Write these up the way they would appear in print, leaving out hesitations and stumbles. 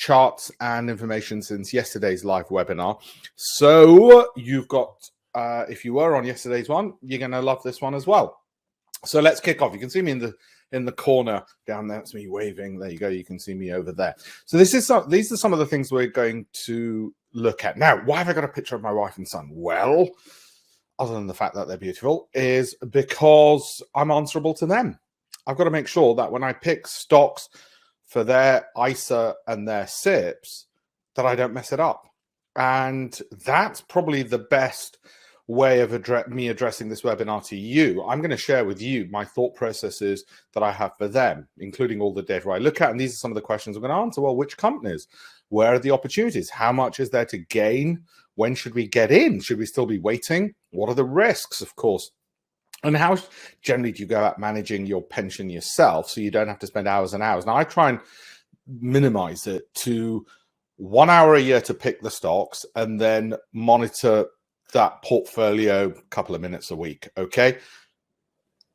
charts and information since yesterday's live webinar. So you've got, if you were on yesterday's one, you're going to love this one as well. So let's kick off. You can see me in the corner down there. That's me waving. There you go. You can see me over there. So these are some of the things we're going to look at. Now, why have I got a picture of my wife and son? Well, other than the fact that they're beautiful, is because I'm answerable to them. I've got to make sure that when I pick stocks for their ISA and their SIPs, that I don't mess it up. And that's probably the best way of me addressing this webinar to you. I'm going to share with you my thought processes that I have for them, including all the data I look at. And these are some of the questions I'm going to answer. Well, which companies? Where are the opportunities? How much is there to gain? When should we get in? Should we still be waiting? What are the risks, of course? And how generally do you go about managing your pension yourself so you don't have to spend hours and hours? Now, I try and minimize it to 1 hour a year to pick the stocks and then monitor that portfolio a couple of minutes a week, okay?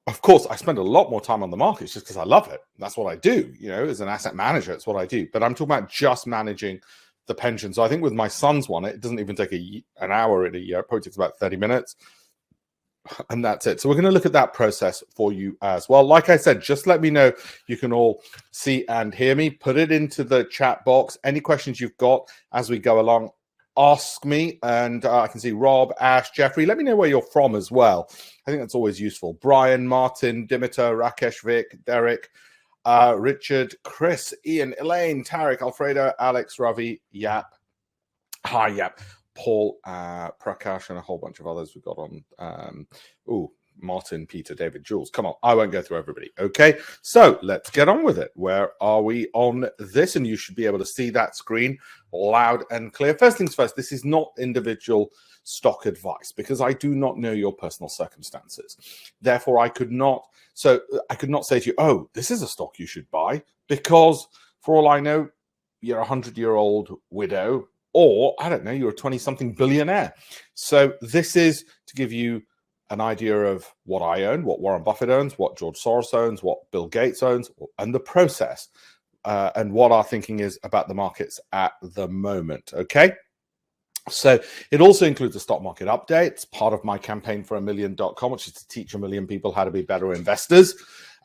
Of course, I spend a lot more time on the markets just because I love it. That's what I do, you know, as an asset manager, it's what I do. But I'm talking about just managing the pension. So I think with my son's one, it doesn't even take an hour in a year. It probably takes about 30 minutes. And that's it. So we're going to look at that process for you as well. Like I said, just let me know. You can all see and hear me. Put it into the chat box. Any questions you've got as we go along, ask me. And I can see Rob, Ash, Jeffrey. Let me know where you're from as well. I think that's always useful. Brian, Martin, Dimitar, Rakesh, Vic, Derek, Richard, Chris, Ian, Elaine, Tarek, Alfredo, Alex, Ravi, Yap. Hi, Yap. Paul, Prakash, and a whole bunch of others we've got on. Martin, Peter, David, Jules. Come on, I won't go through everybody. Okay, so let's get on with it. Where are we on this? And you should be able to see that screen loud and clear. First things first, this is not individual stock advice because I do not know your personal circumstances. Therefore, I could not say to you, oh, this is a stock you should buy, because for all I know, you're a 100-year-old widow, or, I don't know, you're a 20-something billionaire. So this is to give you an idea of what I own, what Warren Buffett owns, what George Soros owns, what Bill Gates owns, and the process, and what our thinking is about the markets at the moment, okay? So it also includes a stock market update. It's part of my campaign for $1million.com, which is to teach 1 million people how to be better investors.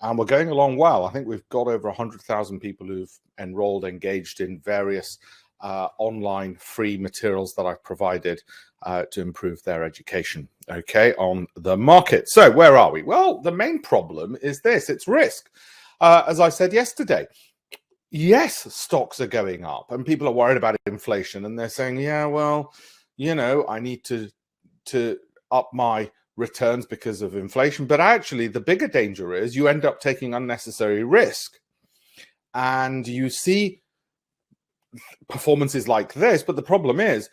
And we're going along well. I think we've got over 100,000 people who've enrolled, engaged in various online free materials that I've provided to improve their education, okay, on the market. So where are we? Well, the main problem is this. It's risk. As I said yesterday, yes, stocks are going up and people are worried about inflation and they're saying, yeah, well, you know, I need to up my returns because of inflation. But actually, the bigger danger is you end up taking unnecessary risk. And you see performances like this, but the problem is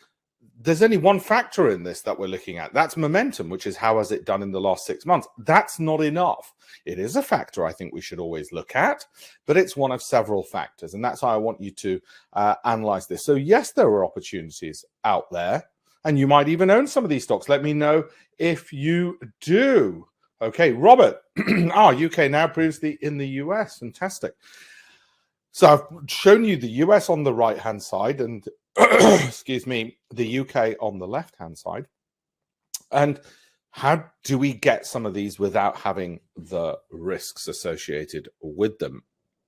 there's only one factor in this that we're looking at. That's momentum, which is how has it done in the last 6 months. That's not enough. It is a factor I think we should always look at, but it's one of several factors, and that's how I want you to analyze this. So yes, there are opportunities out there, and you might even own some of these stocks. Let me know if you do. Okay, Robert, UK now proves in the US. Fantastic. So I've shown you the US on the right-hand side and, excuse me, the UK on the left-hand side. And how do we get some of these without having the risks associated with them?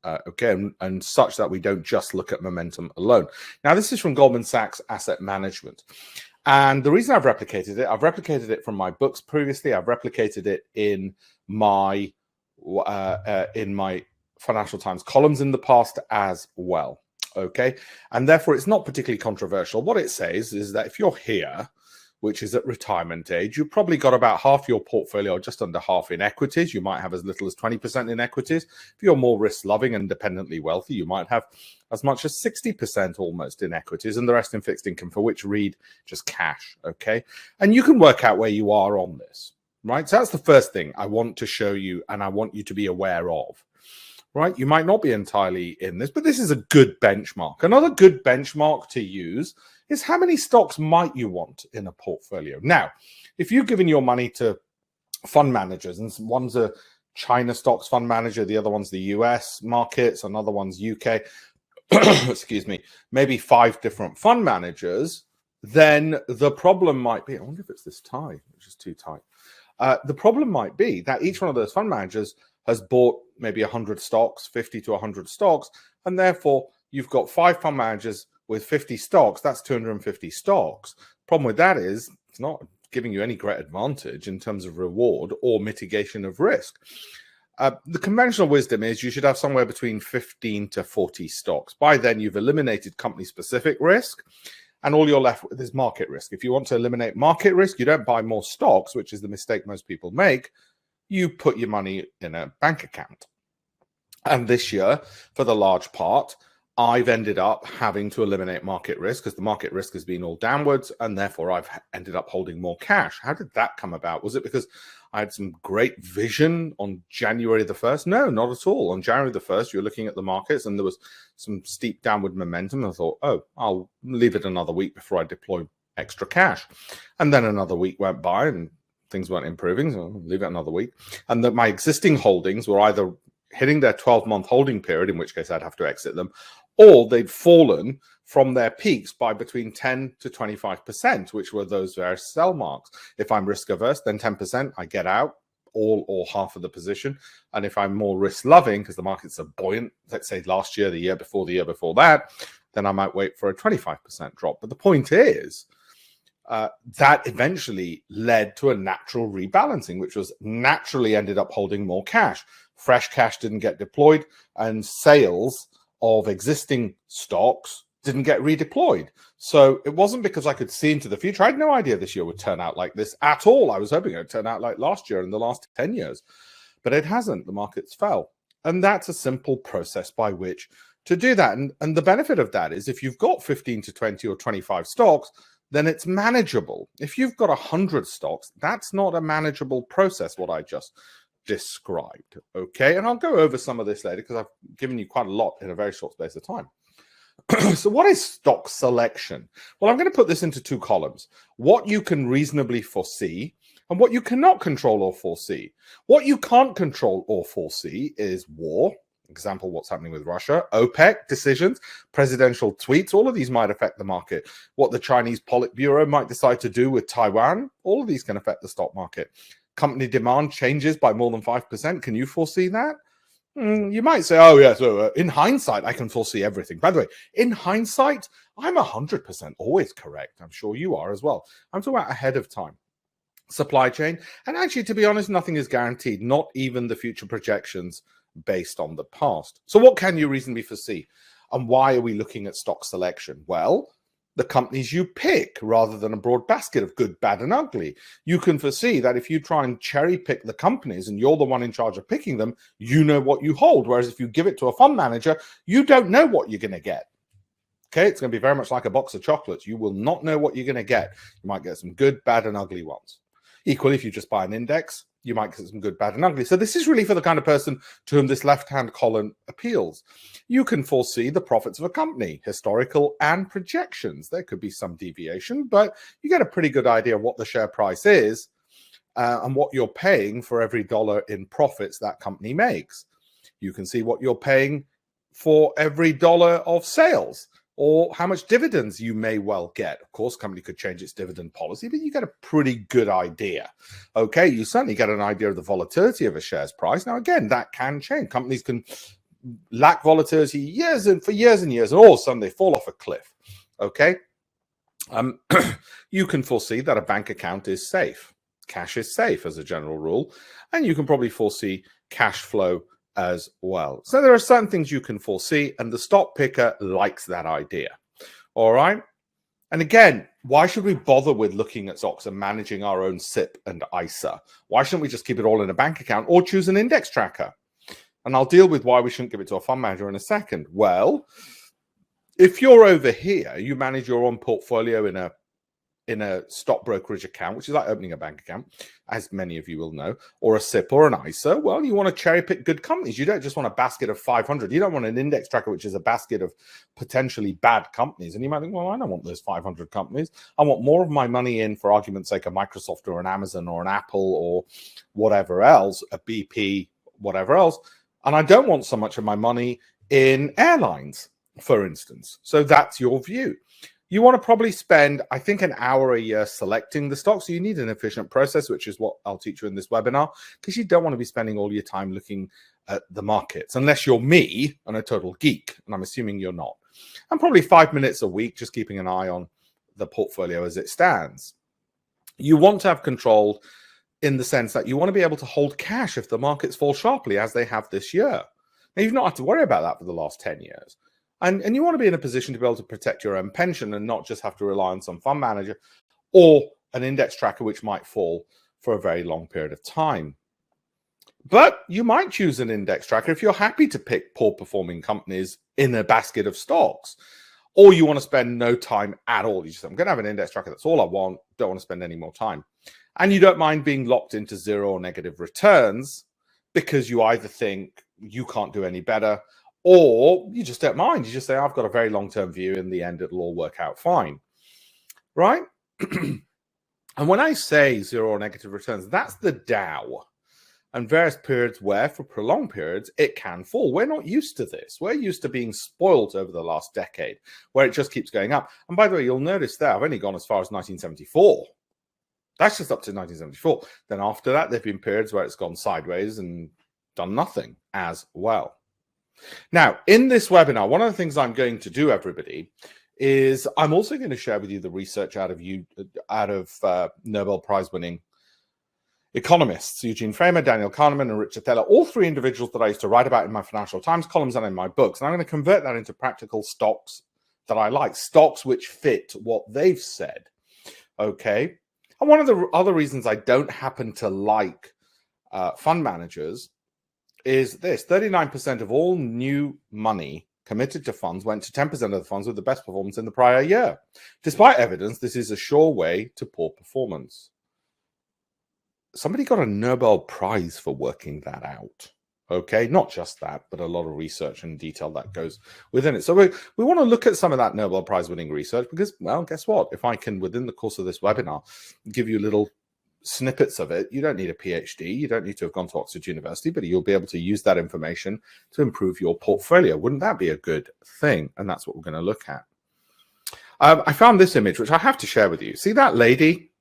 Okay, and such that we don't just look at momentum alone. Now, this is from Goldman Sachs Asset Management. And the reason I've replicated it from my books previously. I've replicated it in my Financial Times columns in the past as well, okay? And therefore, it's not particularly controversial. What it says is that if you're here, which is at retirement age, you've probably got about half your portfolio, or just under half, in equities. You might have as little as 20% in equities. If you're more risk-loving and independently wealthy, you might have as much as 60% almost in equities, and the rest in fixed income, for which read just cash, okay? And you can work out where you are on this, right? So that's the first thing I want to show you and I want you to be aware of. Right, you might not be entirely in this, but this is a good benchmark. Another good benchmark to use is how many stocks might you want in a portfolio. Now, if you've given your money to fund managers, and one's a China stocks fund manager, the other one's the US markets, another one's UK, excuse me, maybe 5 different fund managers, then the problem might be, I wonder if it's this tie, which is too tight. The problem might be that each one of those fund managers has bought maybe 100 stocks, 50 to 100 stocks, and therefore you've got 5 fund managers with 50 stocks. That's 250 stocks. Problem with that is it's not giving you any great advantage in terms of reward or mitigation of risk. The conventional wisdom is you should have somewhere between 15 to 40 stocks. By then, you've eliminated company-specific risk, and all you're left with is market risk. If you want to eliminate market risk, you don't buy more stocks, which is the mistake most people make. You put your money in a bank account. And this year, for the large part, I've ended up having to eliminate market risk because the market risk has been all downwards, and therefore I've ended up holding more cash. How did that come about? Was it because I had some great vision on January the 1st? No, not at all. On January the 1st, you're looking at the markets and there was some steep downward momentum. I thought, oh, I'll leave it another week before I deploy extra cash. And then another week went by and things weren't improving, so I'll leave it another week. And that my existing holdings were either hitting their 12-month holding period, in which case I'd have to exit them, or they'd fallen from their peaks by between 10 to 25%, which were those various sell marks. If I'm risk averse, then 10%, I get out all or half of the position. And if I'm more risk loving, because the markets are buoyant, let's say last year, the year before that, then I might wait for a 25% drop. But the point is, that eventually led to a natural rebalancing, which was naturally ended up holding more cash. Fresh cash didn't get deployed, and sales of existing stocks didn't get redeployed. So it wasn't because I could see into the future. I had no idea this year would turn out like this at all. I was hoping it would turn out like last year and the last 10 years, but it hasn't. The markets fell. And that's a simple process by which to do that. And the benefit of that is if you've got 15 to 20 or 25 stocks, then it's manageable. If you've got 100 stocks, that's not a manageable process, what I just described. Okay, and I'll go over some of this later because I've given you quite a lot in a very short space of time. So what is stock selection? Well, I'm going to put this into 2 columns. What you can reasonably foresee and what you cannot control or foresee. What you can't control or foresee is war. Example, what's happening with Russia, OPEC decisions, presidential tweets, all of these might affect the market. What the Chinese Politburo might decide to do with Taiwan, all of these can affect the stock market. Company demand changes by more than 5%. Can you foresee that? You might say, oh, yeah, so in hindsight, I can foresee everything. By the way, in hindsight, I'm 100% always correct. I'm sure you are as well. I'm talking about ahead of time. Supply chain. And actually, to be honest, nothing is guaranteed, not even the future projections based on the past. So what can you reasonably foresee? And why are we looking at stock selection? Well, the companies you pick rather than a broad basket of good, bad, and ugly. You can foresee that if you try and cherry pick the companies and you're the one in charge of picking them, you know what you hold. Whereas if you give it to a fund manager, you don't know what you're going to get. Okay, it's going to be very much like a box of chocolates. You will not know what you're going to get. You might get some good, bad, and ugly ones. Equally, if you just buy an index, you might get some good, bad, and ugly. So this is really for the kind of person to whom this left-hand column appeals. You can foresee the profits of a company, historical and projections. There could be some deviation, but you get a pretty good idea of what the share price is and what you're paying for every dollar in profits that company makes. You can see what you're paying for every dollar of sales, or how much dividends you may well get. Of course, company could change its dividend policy, but you get a pretty good idea. Okay, you certainly get an idea of the volatility of a share's price. Now, again, that can change. Companies can lack volatility for years and years, and all of a sudden they fall off a cliff. Okay, you can foresee that a bank account is safe. Cash is safe as a general rule, and you can probably foresee cash flow as well. So there are certain things you can foresee, and the stock picker likes that idea. All right. And again, why should we bother with looking at stocks and managing our own SIP and ISA? Why shouldn't we just keep it all in a bank account or choose an index tracker? And I'll deal with why we shouldn't give it to a fund manager in a second. Well, if you're over here, you manage your own portfolio in a stock brokerage account, which is like opening a bank account, as many of you will know, or a SIP or an ISA. Well, you want to cherry pick good companies. You don't just want a basket of 500. You don't want an index tracker, which is a basket of potentially bad companies. And you might think, well, I don't want those 500 companies. I want more of my money in, for argument's sake, a Microsoft or an Amazon or an Apple or whatever else, a BP, whatever else. And I don't want so much of my money in airlines. for instance. So that's your view. You want to probably spend, I think, an hour a year selecting the stocks. So you need an efficient process, which is what I'll teach you in this webinar, because you don't want to be spending all your time looking at the markets, unless you're me and a total geek, and I'm assuming you're not. And probably 5 minutes a week, just keeping an eye on the portfolio as it stands. You want to have control in the sense that you want to be able to hold cash if the markets fall sharply, as they have this year. Now, you've not had to worry about that for the last 10 years. And you want to be in a position to be able to protect your own pension and not just have to rely on some fund manager or an index tracker, which might fall for a very long period of time. But you might choose an index tracker if you're happy to pick poor performing companies in a basket of stocks, or you want to spend no time at all. You just say, I'm going to have an index tracker. That's all I want. Don't want to spend any more time. And you don't mind being locked into zero or negative returns because you either think you can't do any better, or you just don't mind. You just say, I've got a very long-term view. In the end, it'll all work out fine, right? And when I say zero or negative returns, that's the Dow. And various periods where, for prolonged periods, it can fall. We're not used to this. We're used to being spoiled over the last decade, where it just keeps going up. And by the way, you'll notice that I've only gone as far as 1974. That's just up to 1974. Then after that, there have been periods where it's gone sideways and done nothing as well. Now, in this webinar, one of the things I'm going to do, everybody, is I'm also going to share with you the research out of Nobel Prize-winning economists, Eugene Framer, Daniel Kahneman, and Richard Thaler, all three individuals that I used to write about in my Financial Times columns and in my books. And I'm going to convert that into practical stocks that I like, stocks which fit what they've said. Okay. And one of the other reasons I don't happen to like fund managers is this: 39% of all new money committed to funds went to 10% of the funds with the best performance in the prior year. Despite evidence, this is a sure way to poor performance. Somebody got a Nobel Prize for working that out. Okay, not just that, but a lot of research and detail that goes within it. So we want to look at some of that Nobel Prize winning research because, well, guess what? If I can, within the course of this webinar, give you little snippets of it, you don't need a PhD, you don't need to have gone to Oxford University, but you'll be able to use that information to improve your portfolio. Wouldn't that be a good thing? And that's what we're going to look at. I found this image, which I have to share with you. See that lady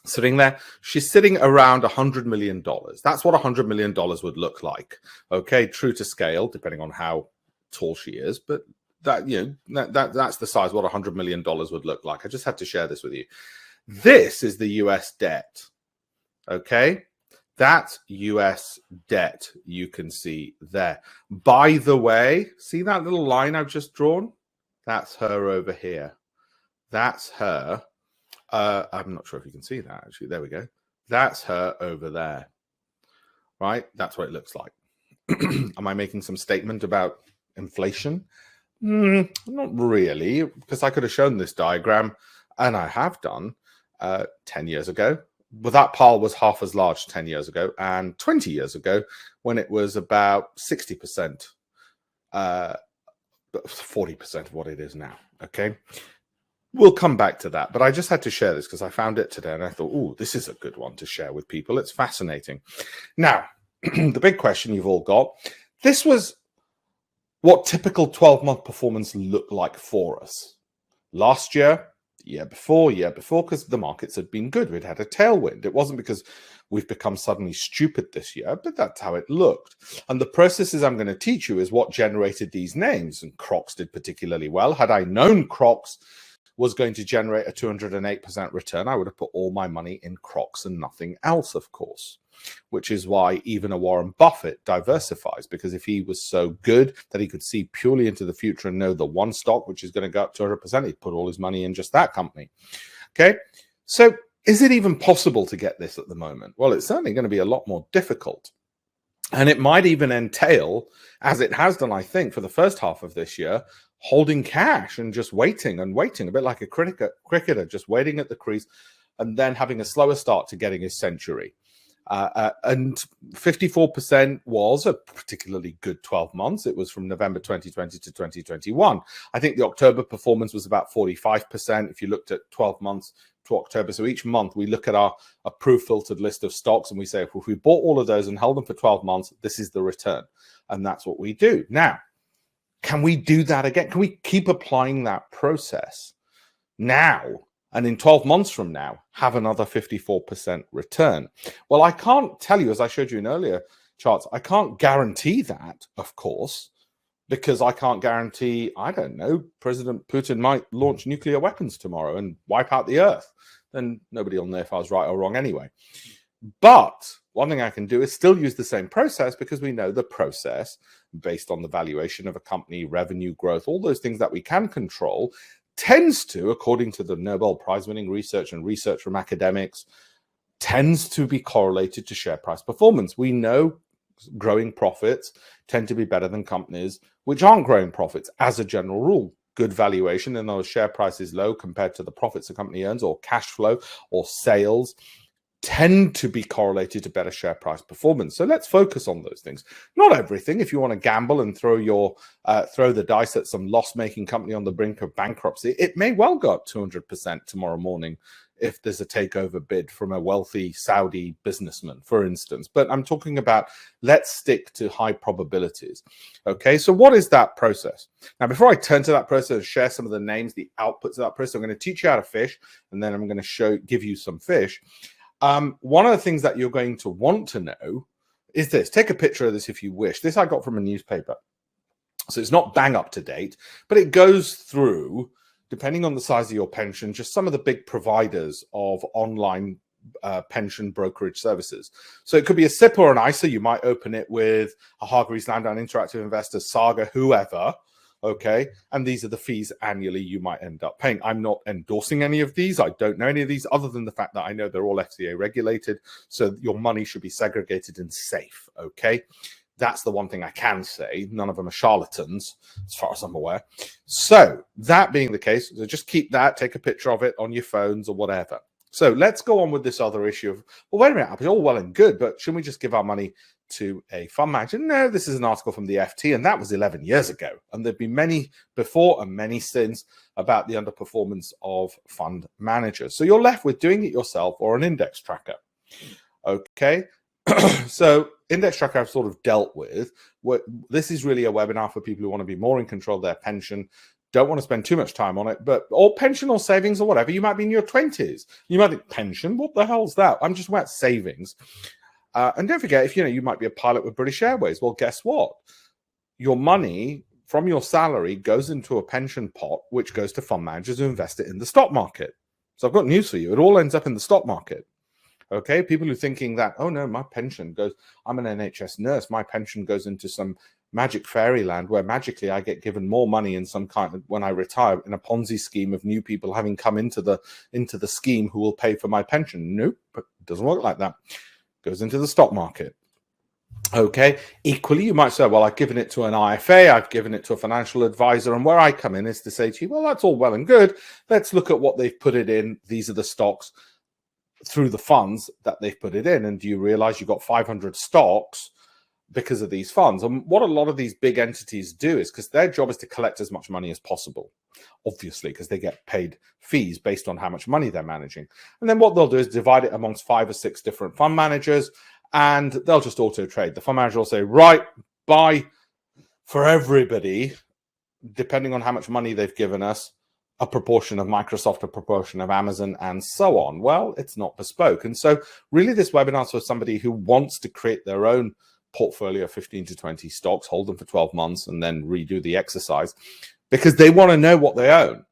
sitting there? She's sitting around $100 million. That's what $100 million would look like. Okay, true to scale, depending on how tall she is, but that, you know, that's the size what $100 million would look like. I just had to share this with you. This is the US debt. Okay, that's US debt. You can see there. By the way, see that little line I've just drawn? That's her over here. That's her. I'm not sure if you can see that, actually. There we go. That's her over there. Right? That's what it looks like. Am I making some statement about inflation? Not really, because I could have shown this diagram, and I have done 10 years ago. But that pile was half as large 10 years ago, and 20 years ago, when it was about 60%, 40% of what it is now. Okay? We'll come back to that, but I just had to share this because I found it today and I thought, oh, this is a good one to share with people. It's fascinating. Now, the big question you've all got, this was what typical 12-month performance looked like for us. Last year, year before, because the markets had been good. We'd had a tailwind. It wasn't because we've become suddenly stupid this year, but that's how it looked. And the processes I'm going to teach you is what generated these names. And Crocs did particularly well. Had I known Crocs was going to generate a 208% return, I would have put all my money in Crocs and nothing else, of course, which is why even a Warren Buffett diversifies, because if he was so good that he could see purely into the future and know the one stock which is going to go up 200%, he'd put all his money in just that company. Okay, so is it even possible to get this at the moment? Well, it's certainly going to be a lot more difficult. And it might even entail, as it has done, I think, for the first half of this year, holding cash and just waiting and waiting, a bit like a cricketer, just waiting at the crease and then having a slower start to getting his century. And 54% was a particularly good 12 months. It was from November 2020 to 2021. I think the October performance was about 45% if you looked at 12 months to October. So each month we look at our approved filtered list of stocks and we say, if we bought all of those and held them for 12 months, this is the return. And that's what we do. Now, Can we do that again? Can we keep applying that process now and in 12 months from now have another 54% return? Well, I can't tell you, as I showed you in earlier charts, I can't guarantee that, of course, because I can't guarantee, I don't know, President Putin might launch nuclear weapons tomorrow and wipe out the earth. Then nobody will know if I was right or wrong anyway. But one thing I can do is still use the same process, because we know the process based on the valuation of a company, revenue growth, all those things that we can control, tends to, according to the Nobel Prize-winning research and research from academics, tends to be correlated to share price performance. We know growing profits tend to be better than companies which aren't growing profits as a general rule. Good valuation, and those share price is low compared to the profits a company earns, or cash flow or sales, tend to be correlated to better share price performance. So let's focus on those things. Not everything. If you want to gamble and throw the dice at some loss-making company on the brink of bankruptcy, it may well go up 200% tomorrow morning if there's a takeover bid from a wealthy Saudi businessman, for instance. But I'm talking about, let's stick to high probabilities. Okay, so what is that process? Now, before I turn to that process and share some of the names, the outputs of that process, I'm going to teach you how to fish, and then I'm going to give you some fish. One of the things that you're going to want to know is this. Take a picture of this if you wish. This I got from a newspaper. So it's not bang up to date, but it goes through, depending on the size of your pension, just some of the big providers of online pension brokerage services. So it could be a SIP or an ISA. You might open it with a Hargreaves Lansdown Interactive Investor, Saga, whoever. Okay, and these are the fees annually you might end up paying. I'm not endorsing any of these. I don't know any of these, other than the fact that I know they're all FCA regulated, so your money should be segregated and safe. Okay, that's the one thing I can say. None of them are charlatans, as far as I'm aware. So that being the case, so just keep that, take a picture of it on your phones or whatever. So let's go on with this other issue of, well, wait a minute, it's all well and good, but shouldn't we just give our money to a fund manager? No, this is an article from the FT, and that was 11 years ago. And there've been many before and many since about the underperformance of fund managers. So you're left with doing it yourself or an index tracker. Okay, so index tracker I've sort of dealt with. This is really a webinar for people who want to be more in control of their pension, don't want to spend too much time on it, but or pension or savings or whatever. You might be in your 20s. You might think, pension? What the hell's that? I'm just about savings. And don't forget, if you might be a pilot with British Airways. Well, guess what? Your money from your salary goes into a pension pot, which goes to fund managers who invest it in the stock market. So I've got news for you. It all ends up in the stock market. Okay, people who are thinking that, oh no, my pension goes, I'm an NHS nurse, my pension goes into some magic fairyland where magically I get given more money in some kind of, when I retire, in a Ponzi scheme of new people having come into the scheme who will pay for my pension. Nope, it doesn't work like that. It goes into the stock market. Okay, equally, you might say, well, I've given it to an IFA, I've given it to a financial advisor, and where I come in is to say to you, well, that's all well and good. Let's look at what they've put it in. These are the stocks through the funds that they've put it in. And do you realize you've got 500 stocks because of these funds? And what a lot of these big entities do is, because their job is to collect as much money as possible, obviously, because they get paid fees based on how much money they're managing. And then what they'll do is divide it amongst 5 or 6 different fund managers, and they'll just auto trade. The fund manager will say, right, buy for everybody, depending on how much money they've given us, a proportion of Microsoft, a proportion of Amazon, and so on. Well, it's not bespoke. And so really this webinar is for somebody who wants to create their own portfolio of 15 to 20 stocks, hold them for 12 months, and then redo the exercise, because they want to know what they own.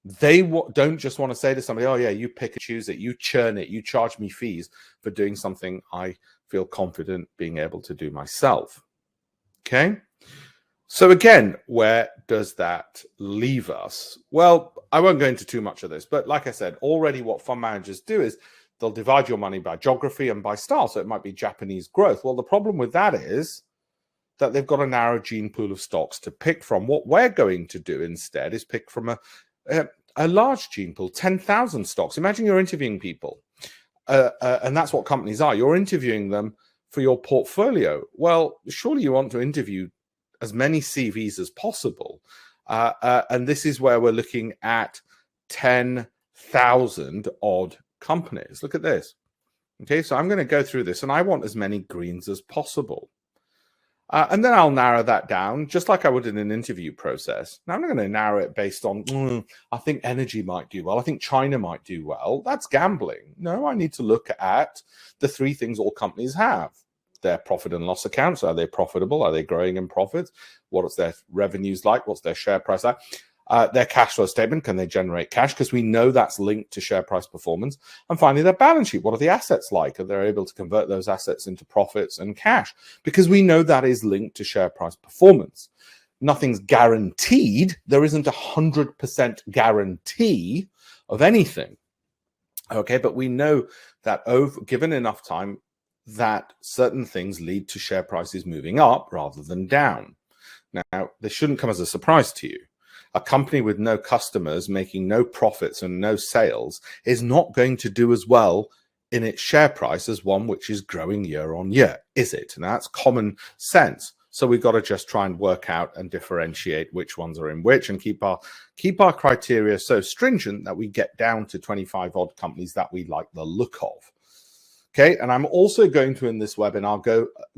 They don't just want to say to somebody, oh yeah, you pick and choose it, you churn it, you charge me fees for doing something I feel confident being able to do myself. Okay? So again, where does that leave us? Well, I won't go into too much of this, but like I said, already what fund managers do is they'll divide your money by geography and by style. So it might be Japanese growth. Well, the problem with that is that they've got a narrow gene pool of stocks to pick from. What we're going to do instead is pick from a large gene pool, 10,000 stocks. Imagine you're interviewing people, and that's what companies are. You're interviewing them for your portfolio. Well, surely you want to interview as many CVs as possible. And this is where we're looking at 10,000 odd companies. Look at this. Okay, so I'm going to go through this, and I want as many greens as possible. And then I'll narrow that down, just like I would in an interview process. Now, I'm not going to narrow it based on, I think energy might do well. I think China might do well. That's gambling. No, I need to look at the three things all companies have. Their profit and loss accounts. Are they profitable? Are they growing in profits? What's their revenues like? What's their share price like? Their cash flow statement, can they generate cash? Because we know that's linked to share price performance. And finally, their balance sheet. What are the assets like? Are they able to convert those assets into profits and cash? Because we know that is linked to share price performance. Nothing's guaranteed. There isn't 100% guarantee of anything. Okay, but we know that given enough time, that certain things lead to share prices moving up rather than down. Now, this shouldn't come as a surprise to you. A company with no customers, making no profits and no sales is not going to do as well in its share price as one which is growing year on year, is it? And that's common sense. So we've got to just try and work out and differentiate which ones are in which and keep our criteria so stringent that we get down to 25 odd companies that we like the look of. Okay, and I'm also going to, in this webinar,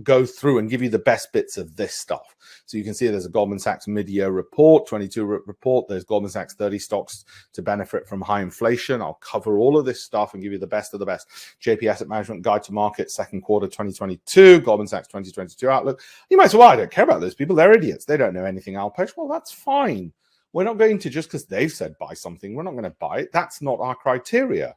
go through and give you the best bits of this stuff. So you can see there's a Goldman Sachs mid-year report, 22 report. There's Goldman Sachs 30 stocks to benefit from high inflation. I'll cover all of this stuff and give you the best of the best. JP Asset Management Guide to Market, second quarter 2022, Goldman Sachs 2022 Outlook. You might say, well, I don't care about those people. They're idiots. They don't know anything, Alpesh. Well, that's fine. We're not going to, just because they've said buy something, we're not going to buy it. That's not our criteria.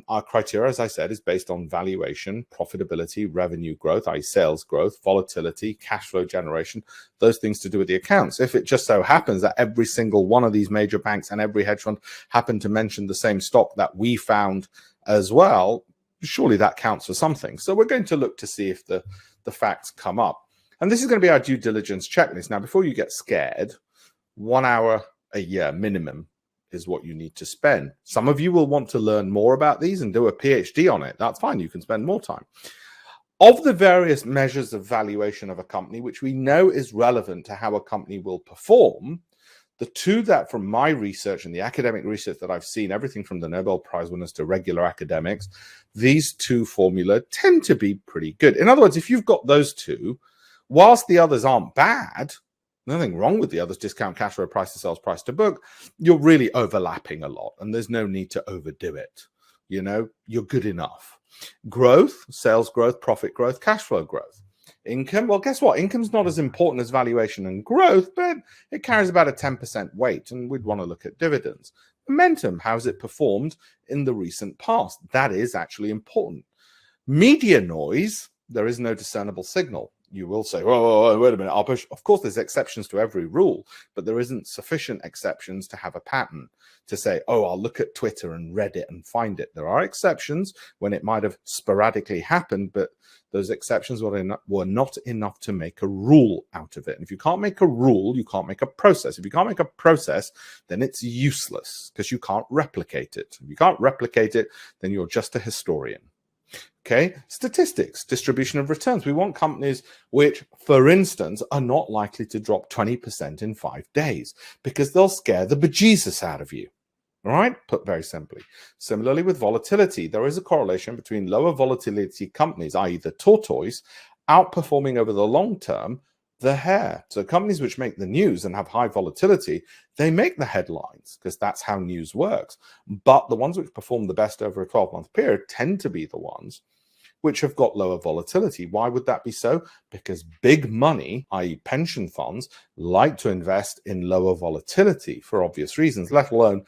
Our criteria, as I said, is based on valuation, profitability, revenue growth, i.e. sales growth, volatility, cash flow generation, those things to do with the accounts. If it just so happens that every single one of these major banks and every hedge fund happened to mention the same stock that we found as well, surely that counts for something. So we're going to look to see if the facts come up. And this is going to be our due diligence checklist. Now, before you get scared, 1 hour a year minimum is what you need to spend. Some of you will want to learn more about these and do a PhD on it. That's fine. You can spend more time. Of the various measures of valuation of a company, which we know is relevant to how a company will perform, the two that from my research and the academic research that I've seen, everything from the Nobel Prize winners to regular academics, these two formula tend to be pretty good. In other words, if you've got those two, whilst the others aren't bad, nothing wrong with the others, discount cash flow, price to sales, price to book, you're really overlapping a lot and there's no need to overdo it. You know, you're good enough. Growth, sales growth, profit growth, cash flow growth. Income, well, guess what? Income's not as important as valuation and growth, but it carries about a 10% weight and we'd want to look at dividends. Momentum, how's it performed in the recent past? That is actually important. Media noise, there is no discernible signal. You will say, oh, wait a minute, Alpesh. Of course, there's exceptions to every rule, but there isn't sufficient exceptions to have a pattern to say, oh, I'll look at Twitter and Reddit and find it. There are exceptions when it might have sporadically happened, but those exceptions were not enough to make a rule out of it. And if you can't make a rule, you can't make a process. If you can't make a process, then it's useless because you can't replicate it. If you can't replicate it, then you're just a historian. Okay, statistics, distribution of returns. We want companies which, for instance, are not likely to drop 20% in 5 days because they'll scare the bejesus out of you. All right, put very simply. Similarly with volatility, there is a correlation between lower volatility companies, i.e. the tortoise, outperforming over the long term the hare. So companies which make the news and have high volatility, they make the headlines because that's how news works. But the ones which perform the best over a 12-month period tend to be the ones which have got lower volatility. Why would that be so? Because big money, i.e. pension funds, like to invest in lower volatility for obvious reasons, let alone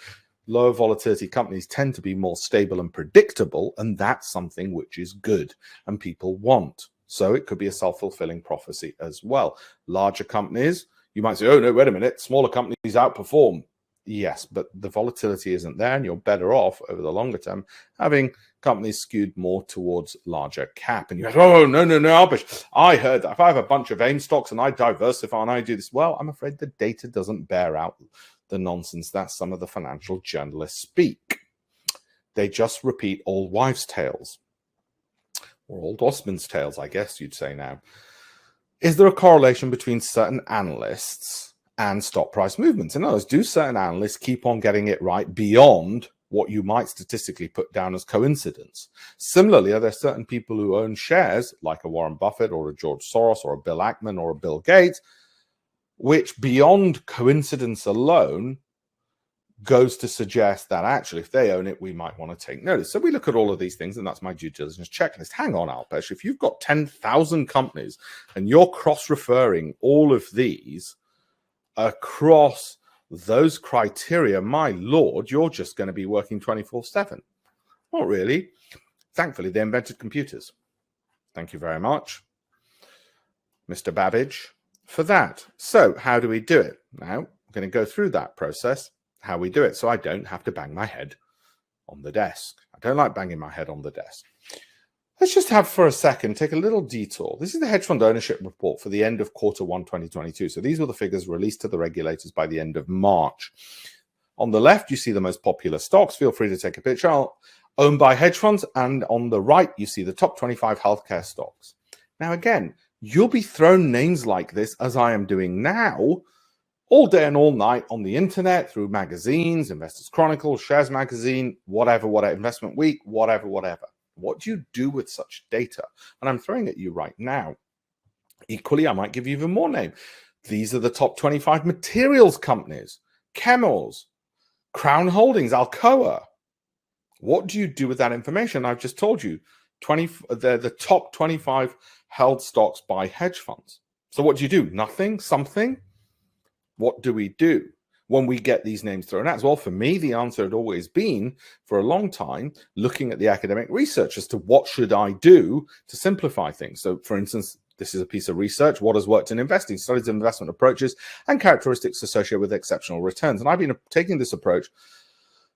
lower volatility companies tend to be more stable and predictable, and that's something which is good and people want. So it could be a self-fulfilling prophecy as well. Larger companies, you might say, oh, no, wait a minute, smaller companies outperform. Yes, but the volatility isn't there, and you're better off over the longer term having companies skewed more towards larger cap. And you go, oh, no, Alpesh, I heard that if I have a bunch of AIM stocks and I diversify and I do this, well, I'm afraid the data doesn't bear out the nonsense that some of the financial journalists speak. They just repeat old wives' tales. Or old Osman's tales, I guess you'd say now. Is there a correlation between certain analysts and stock price movements? In other words, do certain analysts keep on getting it right beyond what you might statistically put down as coincidence. Similarly, are there certain people who own shares, like a Warren Buffett or a George Soros or a Bill Ackman or a Bill Gates, which beyond coincidence alone goes to suggest that actually if they own it, we might want to take notice. So we look at all of these things, and that's my due diligence checklist. Hang on, Alpesh, if you've got 10,000 companies and you're cross-referring all of these across those criteria, my lord, you're just going to be working 24/7. Not really. Thankfully, they invented computers. Thank you very much, Mr. Babbage, for that. So how do we do it? Now, I'm going to go through that process, how we do it, so I don't have to bang my head on the desk. I don't like banging my head on the desk. Let's just have for a second, take a little detour. This is the hedge fund ownership report for the end of Q1 2022. So these were the figures released to the regulators by the end of March. On the left, you see the most popular stocks. Feel free to take a picture. Owned by hedge funds. And on the right, you see the top 25 healthcare stocks. Now, again, you'll be thrown names like this, as I am doing now, all day and all night on the internet, through magazines, Investors Chronicle, Shares Magazine, whatever, Investment Week, whatever. What do you do with such data? And I'm throwing at you right now. Equally, I might give you even more name. These are the top 25 materials companies, Chemours, Crown Holdings, Alcoa. What do you do with that information? I've just told you, they're the top 25 held stocks by hedge funds. So what do you do? Nothing? Something? What do we do when we get these names thrown at us? Well, for me, the answer had always been, for a long time, looking at the academic research as to what should I do to simplify things. So, for instance, this is a piece of research, what has worked in investing, studies of investment approaches and characteristics associated with exceptional returns. And I've been taking this approach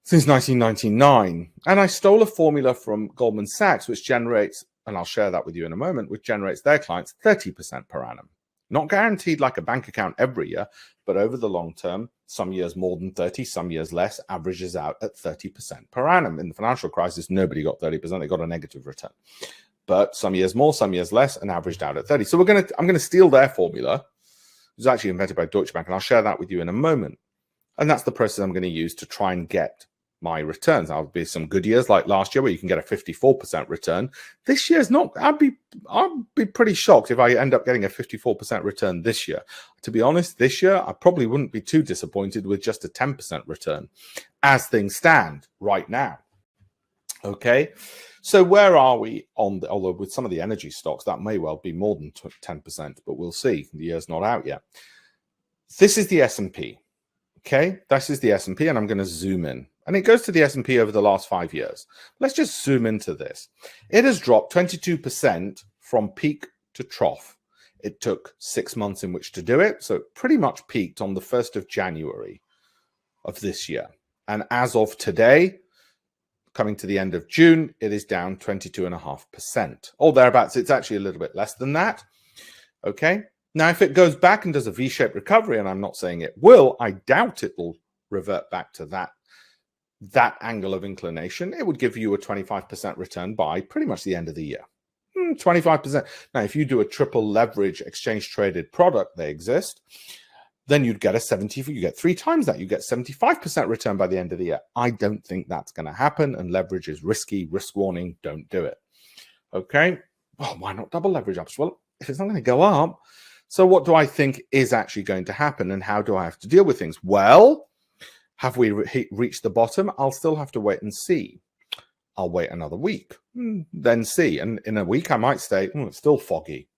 since 1999. And I stole a formula from Goldman Sachs, which generates, and I'll share that with you in a moment, which generates their clients 30% per annum. Not guaranteed like a bank account every year, but over the long term, some years more than 30, some years less, averages out at 30% per annum. In the financial crisis, nobody got 30%, they got a negative return. But some years more, some years less, and averaged out at 30. So I'm going to steal their formula. It was actually invented by Deutsche Bank, and I'll share that with you in a moment. And that's the process I'm going to use to try and get my returns. I'll be some good years like last year where you can get a 54% return. This year's not. I'd be pretty shocked if I end up getting a 54% return this year. To be honest, this year I probably wouldn't be too disappointed with just a 10% return as things stand right now. Okay, so where are we on the, although with some of the energy stocks that may well be more than 10%, but we'll see. The year's not out yet. This is the S&P. Okay, this is the S&P, and I'm going to zoom in. And it goes to the S&P over the last 5 years. Let's just zoom into this. It has dropped 22% from peak to trough. It took 6 months in which to do it. So it pretty much peaked on the 1st of January of this year. And as of today, coming to the end of June, it is down 22.5%. Or thereabouts. It's actually a little bit less than that. Okay. Now, if it goes back and does a V-shaped recovery, and I'm not saying it will, I doubt it will revert back to that angle of inclination. It would give you a 25% return by pretty much the end of the year. 25%. Now, if you do a triple leverage exchange traded product, they exist, then you'd get you get 3 times that. You get 75% return by the end of the year. I don't think that's going to happen, and leverage is risky. Risk warning, don't do it. Okay. Well, why not double leverage up? Well, if it's not going to go up, so what do I think is actually going to happen, and how do I have to deal with things? Well, have we reached the bottom? I'll still have to wait and see. I'll wait another week, then see. And in a week, I might say, it's still foggy.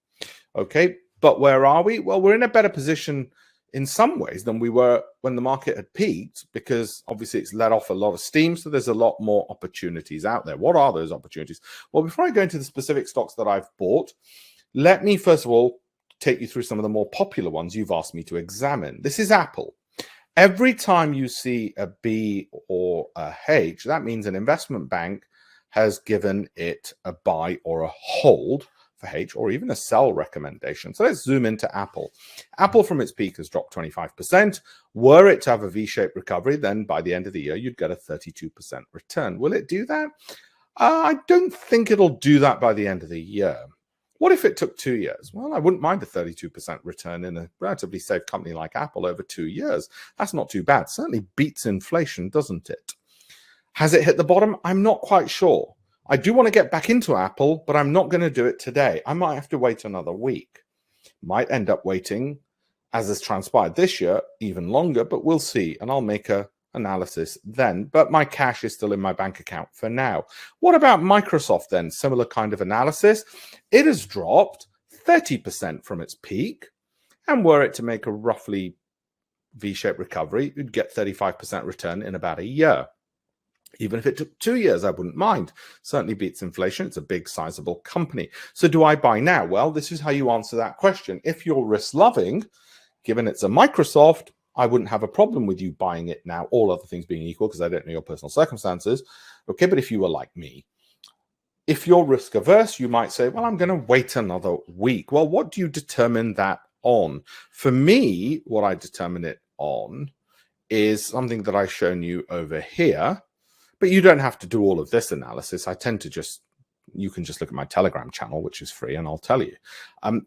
Okay, but where are we? Well, we're in a better position in some ways than we were when the market had peaked, because obviously it's let off a lot of steam. So there's a lot more opportunities out there. What are those opportunities? Well, before I go into the specific stocks that I've bought, let me first of all take you through some of the more popular ones you've asked me to examine. This is Apple. Every time you see a B or a H, that means an investment bank has given it a buy or a hold for H, or even a sell recommendation. So let's zoom into Apple. Apple from its peak has dropped 25%. Were it to have a V-shaped recovery, then by the end of the year, you'd get a 32% return. Will it do that? I don't think it'll do that by the end of the year. What if it took 2 years? Well, I wouldn't mind a 32% return in a relatively safe company like Apple over 2 years. That's not too bad. Certainly beats inflation, doesn't it? Has it hit the bottom? I'm not quite sure. I do want to get back into Apple, but I'm not going to do it today. I might have to wait another week. Might end up waiting, as has transpired this year, even longer, but we'll see. And I'll make a analysis then. But my cash is still in my bank account for now. What about Microsoft then? Similar kind of analysis. It has dropped 30% from its peak. And were it to make a roughly V-shaped recovery, you'd get 35% return in about a year. Even if it took 2 years, I wouldn't mind. Certainly beats inflation. It's a big, sizable company. So do I buy now? Well, this is how you answer that question. If you're risk-loving, given it's a Microsoft, I wouldn't have a problem with you buying it now, all other things being equal, because I don't know your personal circumstances. Okay, but if you were like me, if you're risk-averse, you might say, well, I'm going to wait another week. Well, what do you determine that on? For me, what I determine it on is something that I've shown you over here. But you don't have to do all of this analysis. I tend to just, you can just look at my Telegram channel, which is free, and I'll tell you.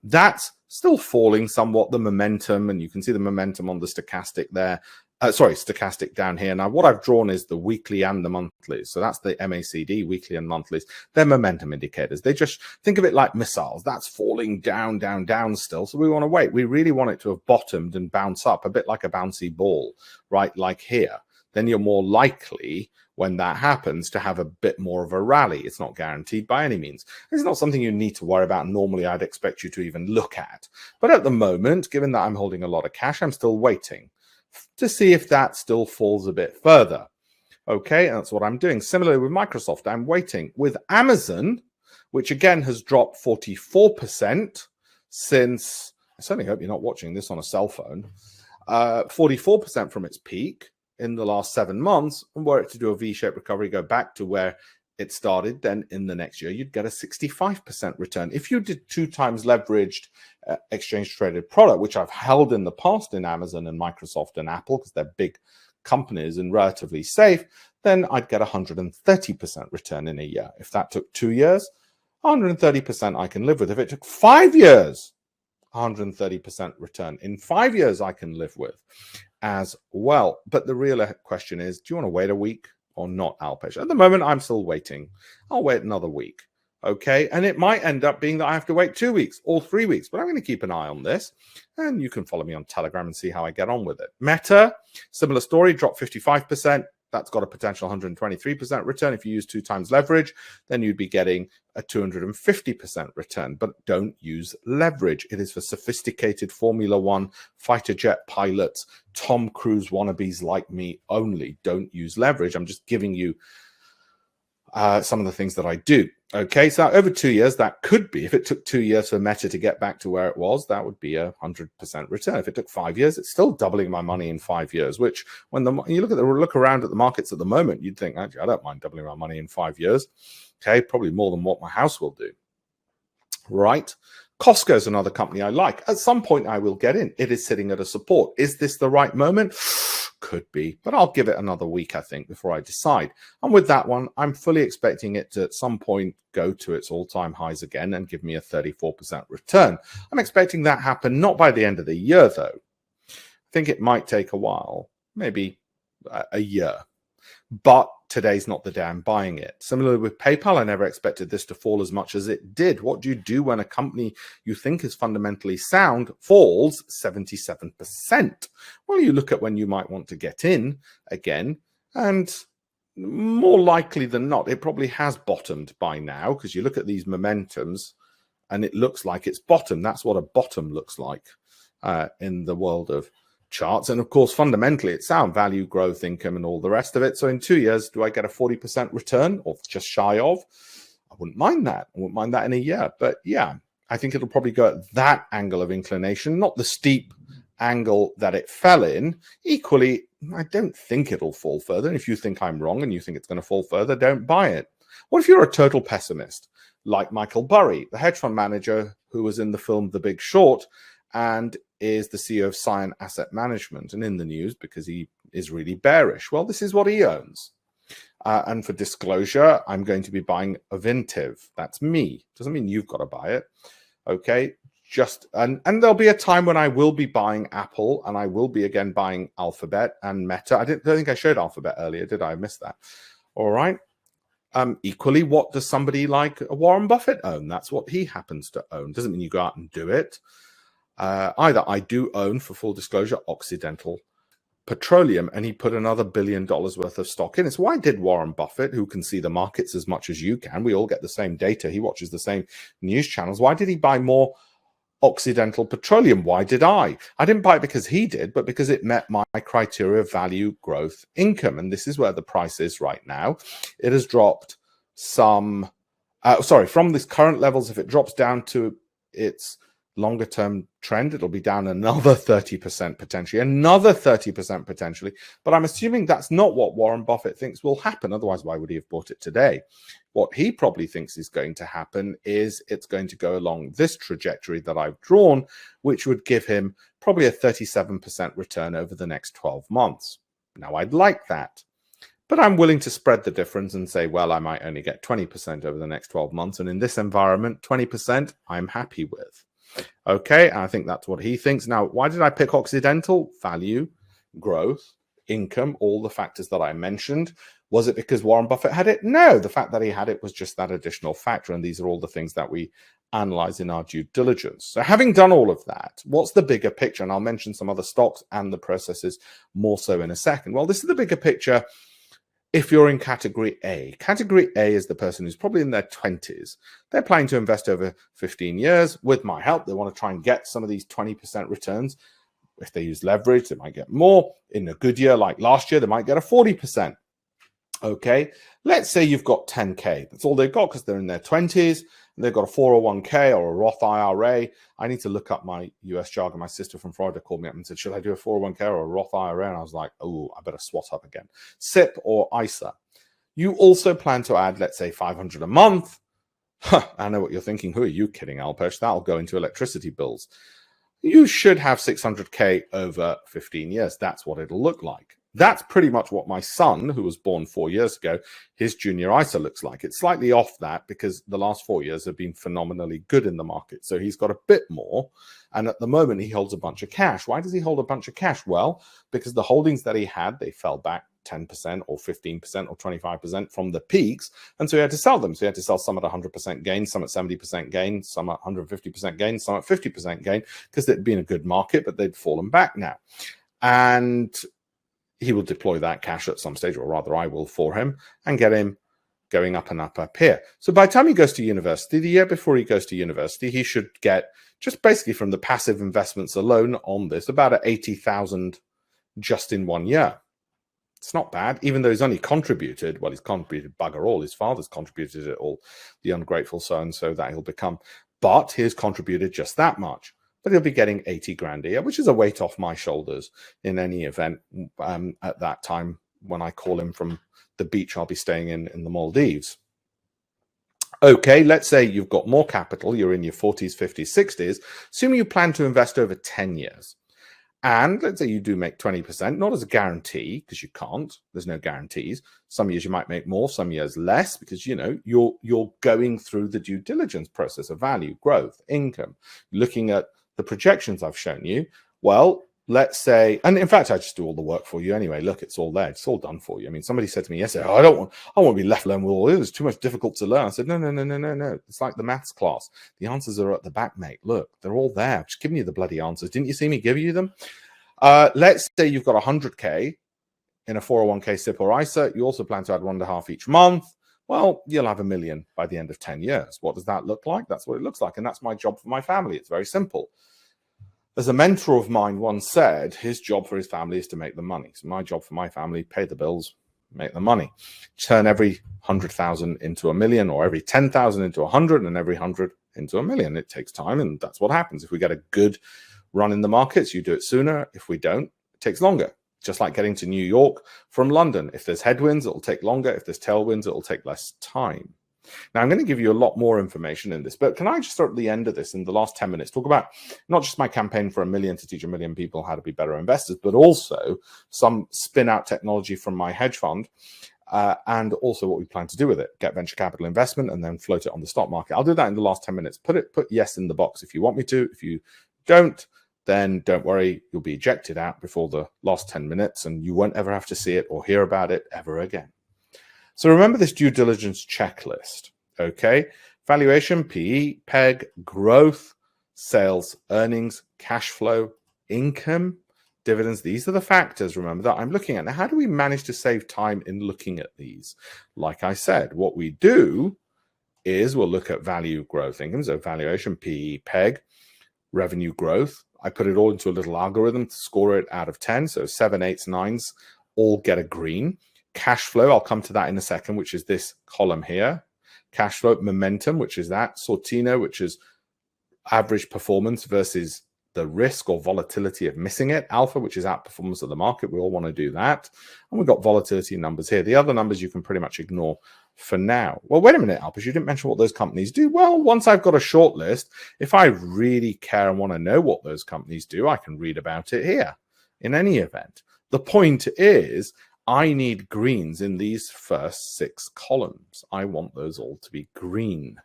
That's still falling somewhat, the momentum, and you can see the momentum on the stochastic there. Stochastic down here. Now, what I've drawn is the weekly and the monthlies. So that's the MACD, weekly and monthlies. They're momentum indicators. They just, think of it like missiles. That's falling down, down, down still. So we want to wait. We really want it to have bottomed and bounce up, a bit like a bouncy ball, right? Like here. Then you're more likely, when that happens, to have a bit more of a rally. It's not guaranteed by any means. It's not something you need to worry about. Normally, I'd expect you to even look at. But at the moment, given that I'm holding a lot of cash, I'm still waiting to see if that still falls a bit further. Okay, and that's what I'm doing. Similarly with Microsoft, I'm waiting. With Amazon, which again has dropped 44% since, I certainly hope you're not watching this on a cell phone, 44% from its peak in the last 7 months, and were it to do a V-shaped recovery, go back to where it started, then in the next year, you'd get a 65% return. If you did 2 times leveraged exchange traded product, which I've held in the past in Amazon and Microsoft and Apple, because they're big companies and relatively safe, then I'd get 130% return in a year. If that took 2 years, 130% I can live with. If it took 5 years, 130% return in 5 years I can live with as well. But the real question is, do you want to wait a week or not, Alpesh? At the moment, I'm still waiting. I'll wait another week. Okay, and it might end up being that I have to wait 2 weeks or 3 weeks, but I'm going to keep an eye on this, and you can follow me on Telegram and see how I get on with it. Meta, similar story, dropped 55%. That's got a potential 123% return. If you use 2 times leverage, then you'd be getting a 250% return. But don't use leverage. It is for sophisticated Formula One fighter jet pilots, Tom Cruise wannabes like me only. Don't use leverage. I'm just giving you some of the things that I do. Okay, so over 2 years, that could be, if it took 2 years for Meta to get back to where it was, that would be a 100% return. If it took 5 years, it's still doubling my money in 5 years, which when you look around at the markets at the moment, you'd think, actually, I don't mind doubling my money in 5 years. Okay, probably more than what my house will do. Right? Costco is another company I like. At some point, I will get in. It is sitting at a support. Is this the right moment? Could be, but I'll give it another week, I think, before I decide. And with that one, I'm fully expecting it to at some point go to its all-time highs again and give me a 34% return. I'm expecting that happen not by the end of the year, though. I think it might take a while, maybe a year. But today's not the day I'm buying it. Similarly with PayPal, I never expected this to fall as much as it did. What do you do when a company you think is fundamentally sound falls 77%? Well, you look at when you might want to get in again, and more likely than not, it probably has bottomed by now, because you look at these momentums and it looks like it's bottomed. That's what a bottom looks like in the world of charts. And of course, fundamentally, it's sound value, growth, income, and all the rest of it. So in 2 years, do I get a 40% return or just shy of? I wouldn't mind that. I wouldn't mind that in a year. But yeah, I think it'll probably go at that angle of inclination, not the steep angle that it fell in. Equally, I don't think it'll fall further. And if you think I'm wrong and you think it's going to fall further, don't buy it. What if you're a total pessimist, like Michael Burry, the hedge fund manager who was in the film The Big Short, and is the CEO of Cyan Asset Management and in the news because he is really bearish? Well, this is what he owns. And for disclosure, I'm going to be buying Ovintiv. That's me. Doesn't mean you've got to buy it. Okay. And there'll be a time when I will be buying Apple, and I will be again buying Alphabet and Meta. I don't think I showed Alphabet earlier, did I? I missed that. All right. Equally, what does somebody like Warren Buffett own? That's what he happens to own. Doesn't mean you go out and do it. Either I do own, for full disclosure, Occidental Petroleum, and he put another $1 billion worth of stock in it. So why did Warren Buffett, who can see the markets as much as you can, we all get the same data, he watches the same news channels, why did he buy more Occidental Petroleum? Why did I? I didn't buy it because he did, but because it met my criteria of value, growth, income. And this is where the price is right now. It has dropped some, from these current levels, if it drops down to its longer term trend, it'll be down another 30% potentially, another 30% potentially. But I'm assuming that's not what Warren Buffett thinks will happen. Otherwise, why would he have bought it today? What he probably thinks is going to happen is it's going to go along this trajectory that I've drawn, which would give him probably a 37% return over the next 12 months. Now, I'd like that, but I'm willing to spread the difference and say, well, I might only get 20% over the next 12 months. And in this environment, 20% I'm happy with. Okay, and I think that's what he thinks. Now, why did I pick Occidental? Value, growth, income, all the factors that I mentioned. Was it because Warren Buffett had it? No, the fact that he had it was just that additional factor, and these are all the things that we analyze in our due diligence. So having done all of that, what's the bigger picture? And I'll mention some other stocks and the processes more so in a second. Well, this is the bigger picture. If you're in category A, category A is the person who's probably in their 20s. They're planning to invest over 15 years. With my help, they want to try and get some of these 20% returns. If they use leverage, they might get more. In a good year like last year, they might get a 40%. Okay, let's say you've got 10K. That's all they've got because they're in their 20s. And they've got a 401k or a Roth IRA. I need to look up my US jargon. My sister from Florida called me up and said, should I do a 401k or a Roth IRA? And I was like, oh, I better swat up again. SIP or ISA. You also plan to add, let's say, 500 a month. I know what you're thinking. Who are you kidding, Alpesh? That'll go into electricity bills. You should have 600k over 15 years. That's what it'll look like. That's pretty much what my son, who was born 4 years ago, his junior ISA looks like. It's slightly off that because the last 4 years have been phenomenally good in the market. So he's got a bit more. And at the moment, he holds a bunch of cash. Why does he hold a bunch of cash? Well, because the holdings that he had, they fell back 10% or 15% or 25% from the peaks. And so he had to sell them. So he had to sell some at 100% gain, some at 70% gain, some at 150% gain, some at 50% gain, because it'd been a good market, but they'd fallen back now. And he will deploy that cash at some stage, or rather I will for him, and get him going up and up here. So by the time he goes to university, the year before he goes to university, he should get, just basically from the passive investments alone on this, about 80,000 just in 1 year. It's not bad, even though he's only contributed, well, he's contributed bugger all. His father's contributed it all, the ungrateful so-and-so that he'll become. But he's contributed just that much. But he'll be getting 80 grand a year, which is a weight off my shoulders in any event at that time when I call him from the beach I'll be staying in the Maldives. Okay, let's say you've got more capital, you're in your 40s, 50s, 60s. Assume you plan to invest over 10 years. And let's say you do make 20%, not as a guarantee, because you can't. There's no guarantees. Some years you might make more, some years less, because you're going through the due diligence process of value, growth, income, looking at the projections I've shown you. Well, let's say, and in fact, I just do all the work for you anyway. Look, it's all there. It's all done for you. I mean, somebody said to me yesterday, I want to be left alone with all this. It's too much difficult to learn. I said, no. It's like the maths class. The answers are at the back, mate. Look, they're all there. I'm just giving you the bloody answers. Didn't you see me give you them? Let's say you've got 100K in a 401k SIP or ISA. You also plan to add 1.5 each month. Well, you'll have $1 million by the end of 10 years. What does that look like? That's what it looks like. And that's my job for my family. It's very simple. As a mentor of mine once said, his job for his family is to make the money. So my job for my family, pay the bills, make the money. Turn every 100,000 into $1 million, or every 10,000 into 100, and every 100 into $1 million. It takes time, and that's what happens. If we get a good run in the markets, you do it sooner. If we don't, it takes longer. Just like getting to New York from London. If there's headwinds, it'll take longer. If there's tailwinds, it'll take less time. Now, I'm going to give you a lot more information in this, but can I just start at the end of this, in the last 10 minutes, talk about not just my campaign for $1 million to teach 1 million people how to be better investors, but also some spin-out technology from my hedge fund, and also what we plan to do with it, get venture capital investment and then float it on the stock market. I'll do that in the last 10 minutes. Put yes in the box if you want me to. If you don't, then don't worry, you'll be ejected out before the last 10 minutes and you won't ever have to see it or hear about it ever again. So remember this due diligence checklist, okay? Valuation, PE, PEG, growth, sales, earnings, cash flow, income, dividends. These are the factors, remember, that I'm looking at. Now, how do we manage to save time in looking at these? Like I said, what we do is we'll look at value, growth, income, so valuation, PE, PEG, revenue growth. I put it all into a little algorithm to score it out of 10. So 7, 8s, 9s all get a green. Cash flow, I'll come to that in a second, which is this column here. Cash flow, momentum, which is that. Sortino, which is average performance versus the risk or volatility of missing it. Alpha, which is outperformance of the market. We all want to do that. And we've got volatility numbers here. The other numbers you can pretty much ignore for now. Well, wait a minute, Alpesh, you didn't mention what those companies do. Well, once I've got a short list, if I really care and want to know what those companies do, I can read about it here in any event. The point is, I need greens in these first 6 columns. I want those all to be green.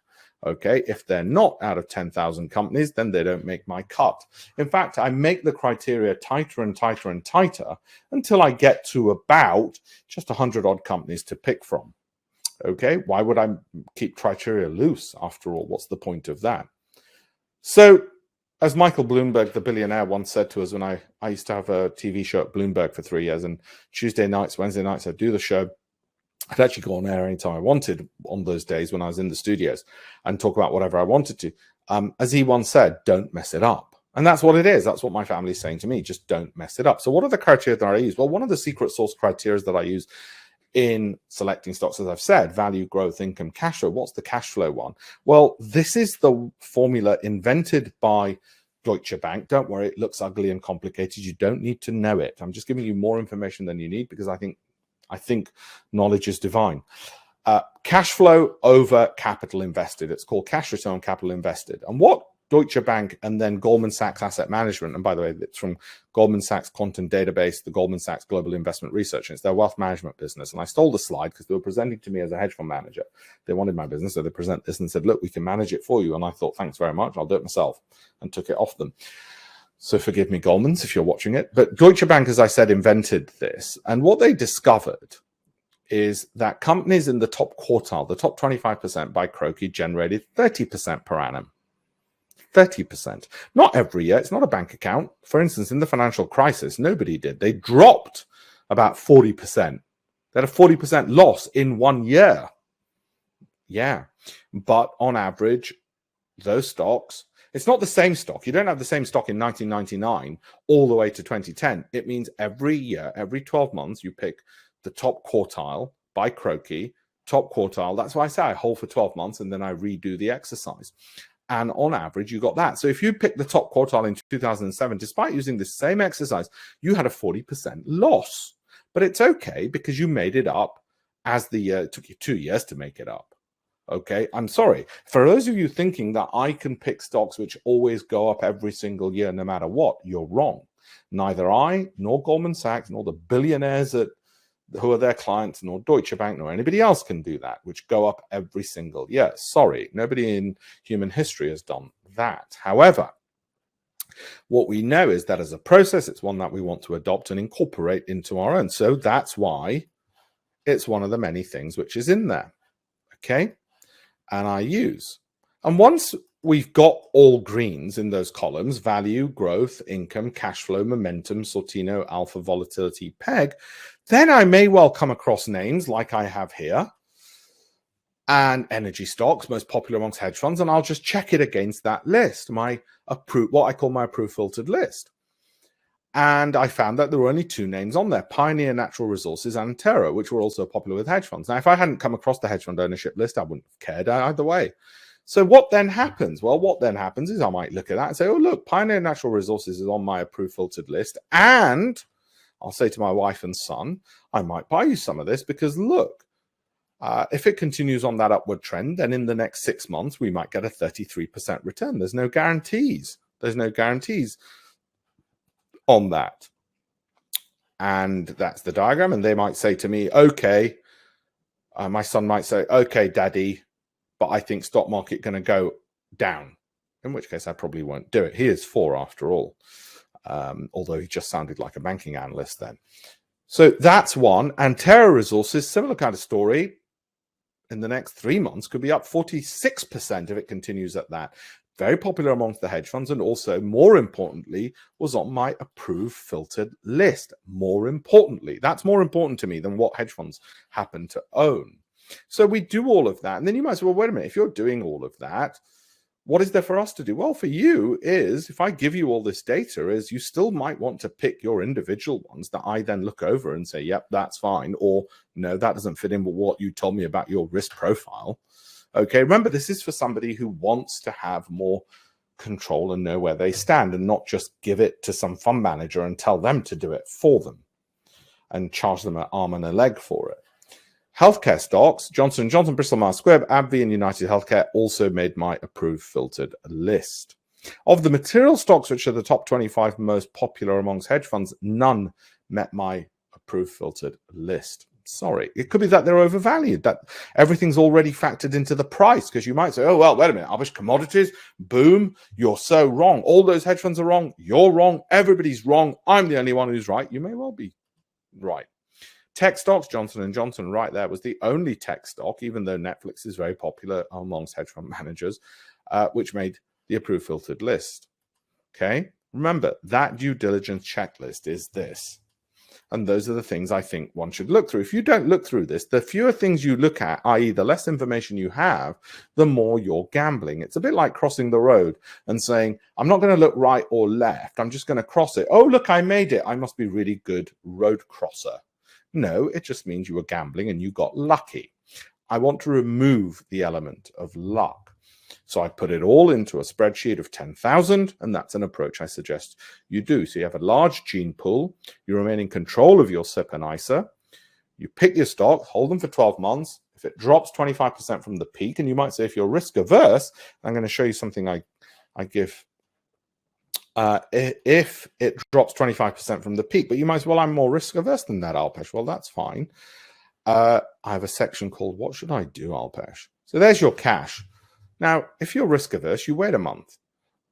Okay, if they're not out of 10,000 companies, then they don't make my cut. In fact, I make the criteria tighter and tighter and tighter until I get to about just 100 odd companies to pick from. Okay, why would I keep criteria loose after all? What's the point of that? So, as Michael Bloomberg, the billionaire, once said to us when I used to have a TV show at Bloomberg for 3 years, and Tuesday nights, Wednesday nights, I'd do the show. I'd actually go on air anytime I wanted on those days when I was in the studios and talk about whatever I wanted to. As he once said, don't mess it up. And that's what it is. That's what my family's saying to me. Just don't mess it up. So what are the criteria that I use? Well, one of the secret sauce criteria that I use in selecting stocks, as I've said, value, growth, income, cash flow. What's the cash flow one? Well, this is the formula invented by Deutsche Bank. Don't worry, it looks ugly and complicated. You don't need to know it. I'm just giving you more information than you need because I think knowledge is divine. Cash flow over capital invested. It's called cash return on capital invested. And what Deutsche Bank and then Goldman Sachs Asset Management, and by the way, it's from Goldman Sachs Quantum Database, the Goldman Sachs Global Investment Research, and it's their wealth management business. And I stole the slide because they were presenting to me as a hedge fund manager. They wanted my business, so they present this and said, look, we can manage it for you. And I thought, thanks very much, I'll do it myself, and took it off them. So forgive me, Goldman's, if you're watching it. But Deutsche Bank, as I said, invented this. And what they discovered is that companies in the top quartile, the top 25% by Croakey, generated 30% per annum. 30%. Not every year. It's not a bank account. For instance, in the financial crisis, nobody did. They dropped about 40%. They had a 40% loss in 1 year. Yeah. But on average, those stocks, it's not the same stock. You don't have the same stock in 1999 all the way to 2010. It means every year, every 12 months, you pick the top quartile by Croakey, top quartile. That's why I say I hold for 12 months and then I redo the exercise. And on average, you got that. So if you pick the top quartile in 2007, despite using the same exercise, you had a 40% loss. But it's okay because you made it up as the year. It took you 2 years to make it up. Okay, I'm sorry. For those of you thinking that I can pick stocks which always go up every single year no matter what, you're wrong. Neither I, nor Goldman Sachs, nor the billionaires who are their clients, nor Deutsche Bank, nor anybody else can do that, which go up every single year. Sorry, nobody in human history has done that. However, what we know is that as a process, it's one that we want to adopt and incorporate into our own. So that's why it's one of the many things which is in there. Okay? And I use. And once we've got all greens in those columns, value, growth, income, cash flow, momentum, Sortino, alpha, volatility, PEG, then I may well come across names like I have here and energy stocks, most popular amongst hedge funds, and I'll just check it against that list, what I call my approved filtered list. And I found that there were only 2 names on there, Pioneer Natural Resources and Terra, which were also popular with hedge funds. Now, if I hadn't come across the hedge fund ownership list, I wouldn't have cared either way. So what then happens? Well, what then happens is I might look at that and say, oh, look, Pioneer Natural Resources is on my approved filtered list. And I'll say to my wife and son, I might buy you some of this because look, if it continues on that upward trend, then in the next 6 months, we might get a 33% return. There's no guarantees. There's no guarantees on that. And that's the diagram. And they might say to me, okay, my son might say, okay, daddy, but I think stock market going to go down, in which case I probably won't do it. He is 4 after all, although he just sounded like a banking analyst then. So that's one. And Terra Resources, similar kind of story. in the next 3 months could be up 46% if it continues at that. Very popular amongst the hedge funds, and also, more importantly, was on my approved filtered list. More importantly, that's more important to me than what hedge funds happen to own. So we do all of that. And then you might say, well, wait a minute, if you're doing all of that, what is there for us to do? Well, for you is, if I give you all this data, is you still might want to pick your individual ones that I then look over and say, yep, that's fine. Or no, that doesn't fit in with what you told me about your risk profile. Okay, remember, this is for somebody who wants to have more control and know where they stand, and not just give it to some fund manager and tell them to do it for them and charge them an arm and a leg for it. Healthcare stocks, Johnson & Johnson, Bristol Myers Squibb, AbbVie, and United Healthcare also made my approved filtered list. Of the material stocks, which are the top 25 most popular amongst hedge funds, none met my approved filtered list. Sorry, it could be that they're overvalued, that everything's already factored into the price, because you might say, oh, well, wait a minute, Alpesh, commodities, boom, you're so wrong. All those hedge funds are wrong. You're wrong. Everybody's wrong. I'm the only one who's right. You may well be right. Tech stocks, Johnson & Johnson right there was the only tech stock, even though Netflix is very popular amongst hedge fund managers, which made the approved filtered list. Okay, remember, that due diligence checklist is this. And those are the things I think one should look through. If you don't look through this, the fewer things you look at, i.e. the less information you have, the more you're gambling. It's a bit like crossing the road and saying, I'm not going to look right or left. I'm just going to cross it. Oh, look, I made it. I must be really good road crosser. No, it just means you were gambling and you got lucky. I want to remove the element of luck. So I put it all into a spreadsheet of 10,000, and that's an approach I suggest you do. So you have a large gene pool, you remain in control of your SIP and ISA, you pick your stock, hold them for 12 months. If it drops 25% from the peak, and you might say if you're risk averse, I'm going to show you something I give. If it drops 25% from the peak, but you might say, well, I'm more risk averse than that, Alpesh. Well, that's fine. I have a section called What Should I Do, Alpesh? So there's your cash. Now, if you're risk averse, you wait a month,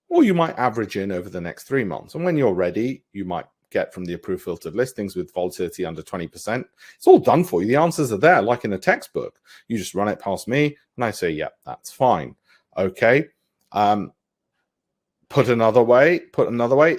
or you might average in over the next 3 months. And when you're ready, you might get from the approved filtered listings with volatility under 20%. It's all done for you. The answers are there, like in a textbook. You just run it past me, and I say, yep, that's fine. Okay. Put another way,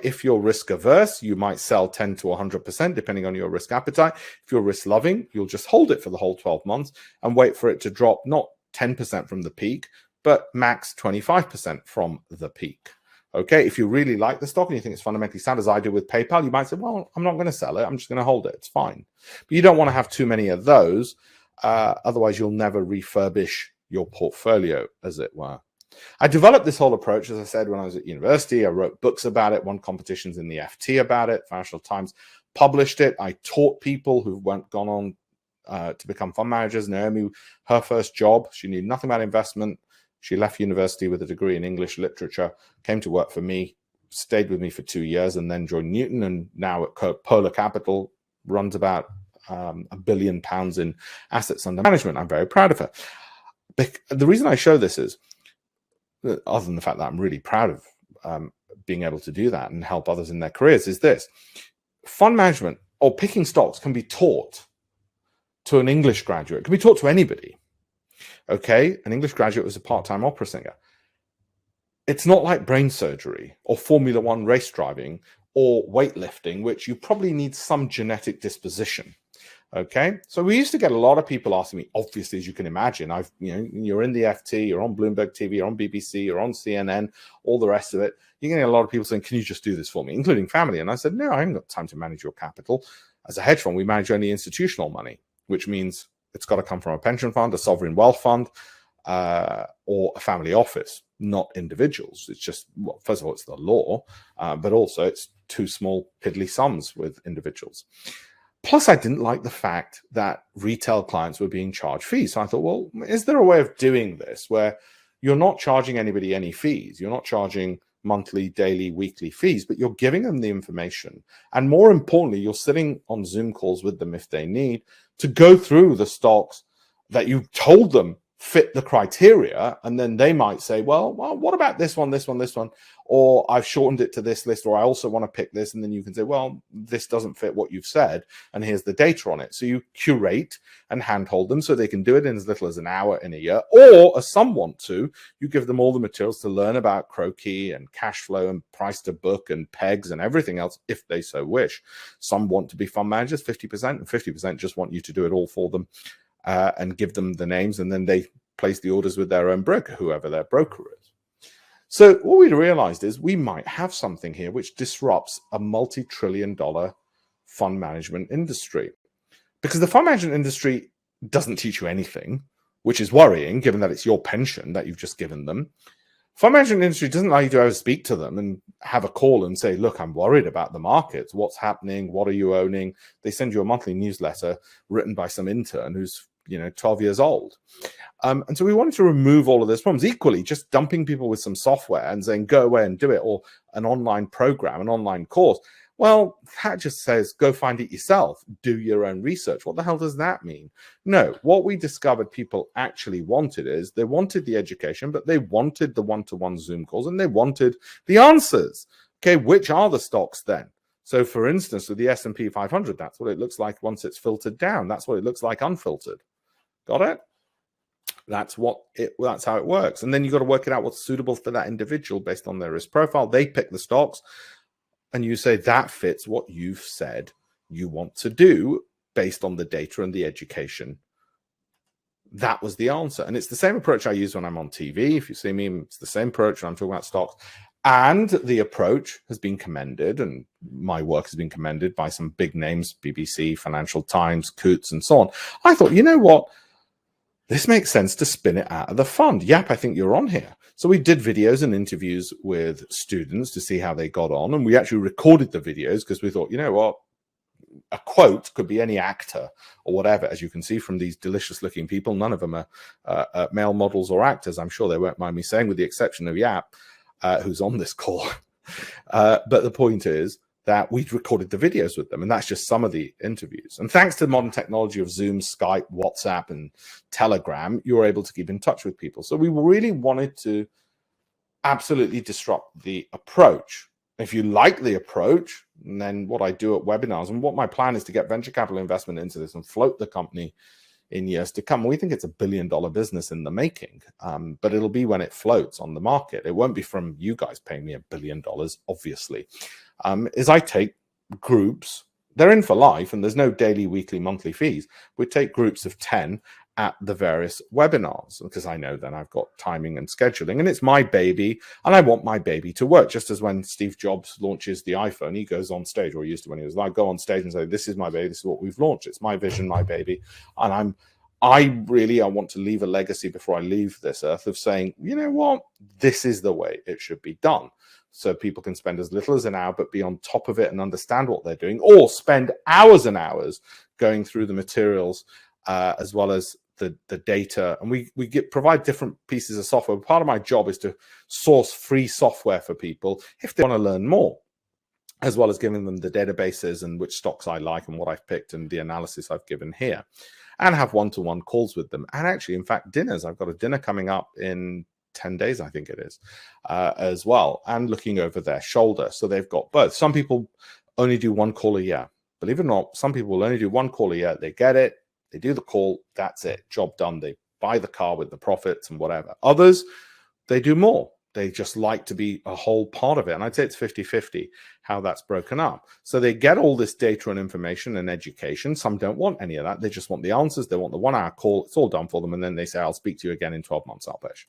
if you're risk averse, you might sell 10 to 100%, depending on your risk appetite. If you're risk loving, you'll just hold it for the whole 12 months and wait for it to drop not 10% from the peak, but max 25% from the peak. Okay, if you really like the stock and you think it's fundamentally sound, as I do with PayPal, you might say, well, I'm not going to sell it. I'm just going to hold it. It's fine. But you don't want to have too many of those. Otherwise, you'll never refurbish your portfolio, as it were. I developed this whole approach, as I said, when I was at university. I wrote books about it, won competitions in the FT about it. Financial Times published it. I taught people who've gone on to become fund managers. Naomi, her first job, she knew nothing about investment. She left university with a degree in English literature, came to work for me, stayed with me for 2 years, and then joined Newton, and now at Polar Capital runs about £1 billion in assets under management. I'm very proud of her. The reason I show this is, other than the fact that I'm really proud of being able to do that and help others in their careers, is this. Fund management or picking stocks can be taught to an English graduate. It can be taught to anybody. Okay, an English graduate was a part-time opera singer. It's not like brain surgery or Formula One race driving or weightlifting, which you probably need some genetic disposition. Okay, so we used to get a lot of people asking me, obviously, as you can imagine, you're in the FT, you're on Bloomberg TV, you're on BBC, you're on CNN, all the rest of it. You're getting a lot of people saying, can you just do this for me, including family? And I said, no, I haven't got time to manage your capital. As a hedge fund, we manage only institutional money, which means it's got to come from a pension fund, a sovereign wealth fund, or a family office, not individuals. It's just, well, first of all, it's the law, but also it's too small, piddly sums with individuals. Plus, I didn't like the fact that retail clients were being charged fees. So I thought, well, is there a way of doing this where you're not charging anybody any fees? You're not charging monthly, daily, weekly fees, but you're giving them the information. And more importantly, you're sitting on Zoom calls with them if they need to go through the stocks that you told them fit the criteria, and then they might say, well, what about this one, this one, this one, or I've shortened it to this list, or I also want to pick this, and then you can say, well, this doesn't fit what you've said, and here's the data on it. So you curate and handhold them so they can do it in as little as an hour in a year, or as some want to, you give them all the materials to learn about croquis and cash flow and price to book and pegs and everything else if they so wish. Some want to be fund managers, 50%, and 50% just want you to do it all for them. And give them the names, and then they place the orders with their own broker, whoever their broker is. So what we realized is we might have something here which disrupts a multi-trillion-dollar fund management industry. Because the fund management industry doesn't teach you anything, which is worrying, given that it's your pension that you've just given them. Fund management industry doesn't allow you to ever speak to them and have a call and say, look, I'm worried about the markets. What's happening? What are you owning? They send you a monthly newsletter written by some intern who's 12 years old. And so we wanted to remove all of those problems. Equally, just dumping people with some software and saying, go away and do it, or an online program, an online course. Well, that just says, go find it yourself. Do your own research. What the hell does that mean? No, what we discovered people actually wanted is they wanted the education, but they wanted the one-to-one Zoom calls, and they wanted the answers. Okay, which are the stocks then? So for instance, with the S&P 500, that's what it looks like once it's filtered down. That's what it looks like unfiltered. Got it? That's how it works. And then you've got to work it out what's suitable for that individual based on their risk profile. They pick the stocks, and you say that fits what you've said you want to do based on the data and the education. That was the answer. And it's the same approach I use when I'm on TV. If you see me, it's the same approach when I'm talking about stocks. And the approach has been commended, and my work has been commended by some big names, BBC, Financial Times, Coutts, and so on. I thought, you know what? This makes sense to spin it out of the fund. Yep, I think you're on here. So we did videos and interviews with students to see how they got on. And we actually recorded the videos because we thought, you know what? A quote could be any actor or whatever. As you can see from these delicious looking people, none of them are male models or actors. I'm sure they won't mind me saying, with the exception of Yap, who's on this call. But the point is that we'd recorded the videos with them, and that's just some of the interviews. And thanks to the modern technology of Zoom, Skype, WhatsApp, and Telegram, you're able to keep in touch with people. So we really wanted to absolutely disrupt the approach. If you like the approach, and then what I do at webinars, and what my plan is to get venture capital investment into this and float the company in years to come. We think it's $1 billion business in the making, but it'll be when it floats on the market. It won't be from you guys paying me $1 billion, obviously. Is I take groups, they're in for life, and there's no daily, weekly, monthly fees. We take groups of 10 at the various webinars, because I know then I've got timing and scheduling, and it's my baby, and I want my baby to work. Just as when Steve Jobs launches the iPhone, he goes on stage, or he used to when he was like, go on stage and say, this is my baby, this is what we've launched, it's my vision, my baby. And I want to leave a legacy before I leave this earth of saying, you know what, this is the way it should be done. So people can spend as little as an hour, but be on top of it and understand what they're doing, or spend hours and hours going through the materials, as well as the data. And we provide different pieces of software. Part of my job is to source free software for people if they want to learn more, as well as giving them the databases and which stocks I like and what I've picked and the analysis I've given here, and have one-to-one calls with them. And actually, in fact, dinners. I've got a dinner coming up in 10 days, I think it is, as well, and looking over their shoulder. So they've got both. Some people only do one call a year. Believe it or not, some people will only do one call a year. They get it, they do the call, that's it, job done. They buy the car with the profits and whatever. Others, they do more. They just like to be a whole part of it. And I'd say it's 50-50 how that's broken up. So they get all this data and information and education. Some don't want any of that. They just want the answers. They want the 1 hour call. It's all done for them. And then they say, I'll speak to you again in 12 months, Alpesh.